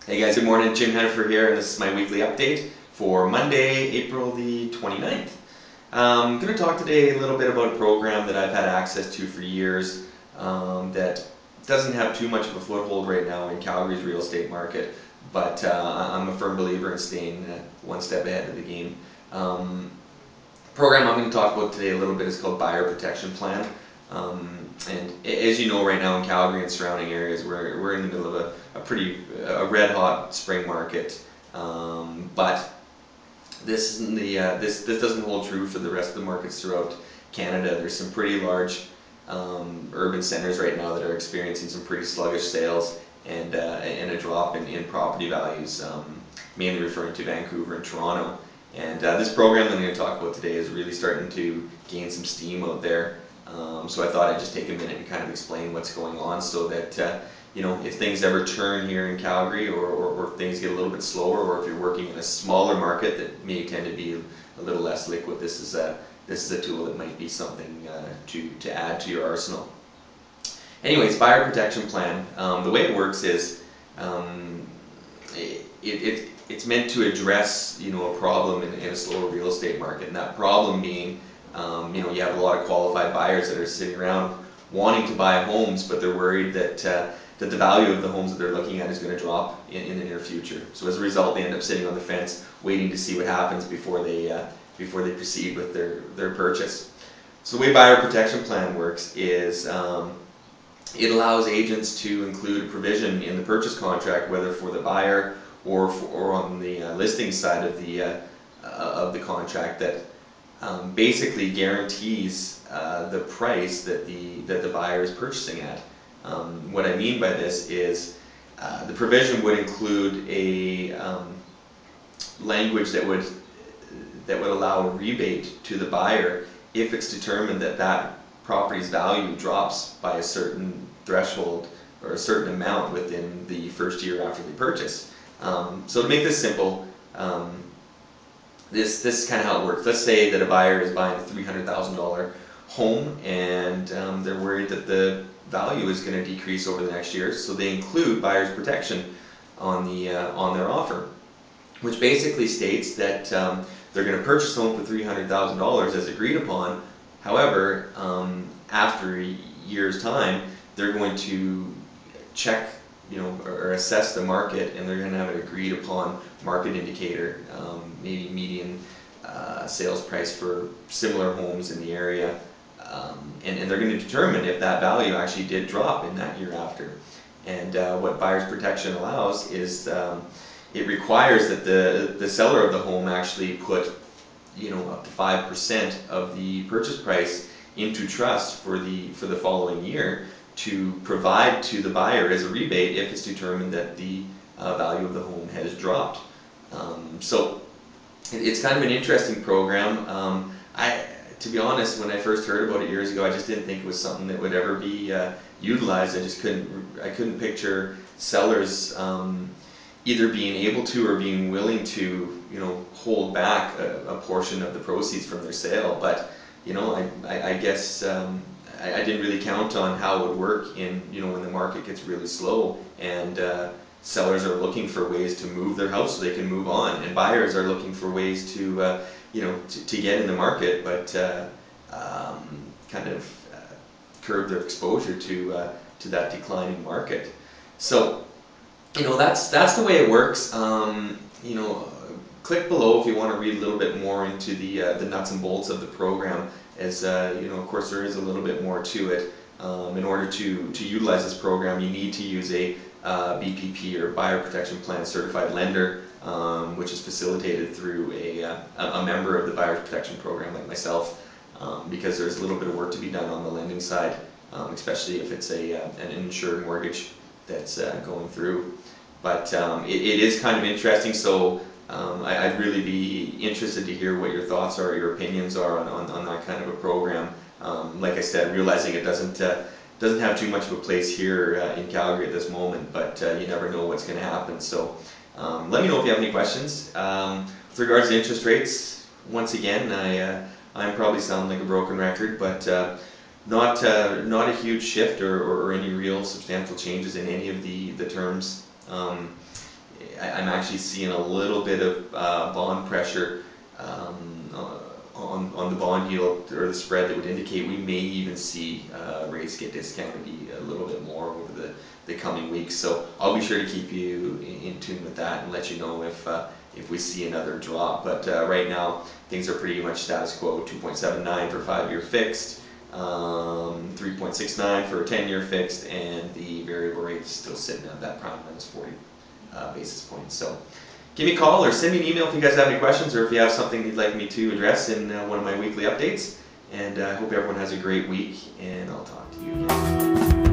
Hey guys, good morning. Jim Hennifer here, and this is my weekly update for Monday, April the 29th. I'm going to talk today a little bit about a program that I've had access to for years that doesn't have too much of a foothold right now in Calgary's real estate market, but I'm a firm believer in staying one step ahead of the game. Program I'm going to talk about today a little bit is called Buyer Protection Plan. And as you know, right now in Calgary and surrounding areas, we're in the middle of a pretty red hot spring market. But this isn't this doesn't hold true for the rest of the markets throughout Canada. There's some pretty large urban centers right now that are experiencing some pretty sluggish sales and a drop in property values, mainly referring to Vancouver and Toronto. And this program that I'm going to talk about today is really starting to gain some steam out there. So I thought I'd just take a minute and kind of explain what's going on so that if things ever turn here in Calgary or things get a little bit slower, or if you're working in a smaller market that may tend to be a little less liquid, this is a tool that might be something to add to your arsenal. Anyways, Buyer Protection Plan. The way it works is um, it's meant to address a problem in a slower real estate market, and that problem being you have a lot of qualified buyers that are sitting around wanting to buy homes, but they're worried that that the value of the homes that they're looking at is going to drop in the near future. So as a result, they end up sitting on the fence, waiting to see what happens before they proceed with their purchase. So the way Buyer Protection Plan works is it allows agents to include a provision in the purchase contract, whether for the buyer or on the listing side of the contract, that basically guarantees the price that the buyer is purchasing at. What I mean by this is the provision would include a language that would allow a rebate to the buyer if it's determined that that property's value drops by a certain threshold or a certain amount within the first year after they purchase. So to make this simple, this is kind of how it works. Let's say that a buyer is buying a $300,000 home, and they're worried that the value is going to decrease over the next year, so they include buyer's protection on their offer, which basically states that they're going to purchase the home for $300,000 as agreed upon. However, after a year's time, they're going to check, or assess the market, and they're going to have an agreed upon market indicator, maybe median sales price for similar homes in the area, and they're going to determine if that value actually did drop in that year after. And what buyer's protection allows is it requires that the seller of the home actually put up to 5% of the purchase price into trust for the following year to provide to the buyer as a rebate if it's determined that the value of the home has dropped. So it's kind of an interesting program. To be honest, when I first heard about it years ago, I just didn't think it was something that would ever be utilized. I couldn't picture sellers either being able to or being willing to hold back a portion of the proceeds from their sale. But I guess I didn't really count on how it would work in when the market gets really slow, and sellers are looking for ways to move their house so they can move on, and buyers are looking for ways to to get in the market, but kind of curb their exposure to that declining market. So that's the way it works. Click below if you want to read a little bit more into the nuts and bolts of the program, as of course there is a little bit more to it. In order to utilize this program, you need to use a BPP, or Buyer Protection Plan Certified Lender, which is facilitated through a member of the Buyer Protection Program like myself, because there's a little bit of work to be done on the lending side, especially if it's an insured mortgage that's going through. But it is kind of interesting, so I'd really be interested to hear what your thoughts are, your opinions are on that kind of a program. Like I said, realizing it doesn't have too much of a place here in Calgary at this moment, but you never know what's going to happen. So let me know if you have any questions. With regards to interest rates, once again, I'm probably sounding like a broken record, but not a huge shift or any real substantial changes in any of the terms. I'm actually seeing a little bit of bond pressure on the bond yield or the spread that would indicate we may even see rates get discounted a little bit more over the coming weeks. So I'll be sure to keep you in tune with that and let you know if we see another drop. But right now things are pretty much status quo: 2.79 for 5-year fixed, 3.69 for a 10-year fixed, and the variable rate is still sitting at that prime minus 40 basis points. So give me a call or send me an email if you guys have any questions, or if you have something you'd like me to address in one of my weekly updates. And I hope everyone has a great week, and I'll talk to you again.